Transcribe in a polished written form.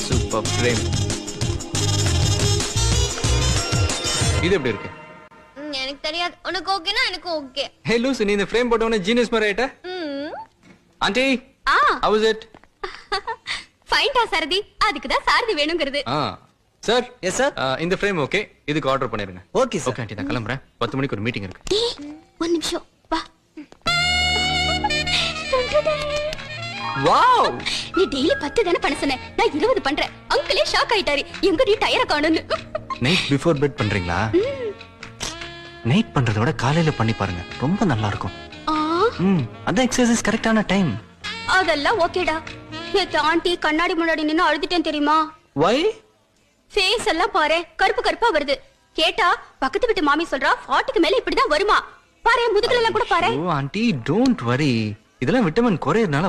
Super frame. இது எப்படி இருக்கு? எனக்கு தெரியாது. உனக்கு ஓகேனா எனக்கு ஓகே. ஹே லூசு, நீ இந்த ஃப்ரேம் போட்டவனே ஜீனியஸ் மாதிரி ஆயிட்ட. Aunty, how is it? ஃபைன்டா சாரதி. அதுக்கு தான் சாரதி வேணும்ங்கிறது. சார். Yes sir. இந்த ஃப்ரேம் ஓகே. இதுக்கு ஆர்டர் பண்ணிருங்க. Okay sir. ஓகே ஆண்டி, நான் கிளம்புறேன். 10 மணிக்கு ஒரு மீட்டிங் இருக்கு. ஒரு நிமிஷம் வா. வாவ், நீ டெய்லி 10 தான பண்ண சொன்ன. நான் 20 பண்றேன். அங்கிளே ஷாக் ஆயிட்டாரு. எங்க நீ டயரை காணோன்னு. நைட் பிஃபோர் பெட் பண்றீங்களா? நைட் பண்றத விட காலையில பண்ணி பாருங்க, ரொம்ப நல்லா இருக்கும். அதான் எக்ஸர்சைஸ் கரெக்டான டைம். அதெல்லாம் ஓகேடா. நேத்து ஆண்டி கண்ணாடி முன்னாடி நின்னு அழுதுட்டேன் தெரியுமா? வை? ஃபேஸ் எல்லாம் பாரு, கருப்பு கருப்பா வருது. கேட்டா பக்கத்து வீட்டு மாமி சொல்றா 40க்கு மேல இப்படிதான் வருமா. பாரு, முதுகுல எல்லாம் கூட பாரு. ஓ ஆண்டி, டோன்ட் வரி. இதெல்லாம் விட்டமின் குறையறதுனால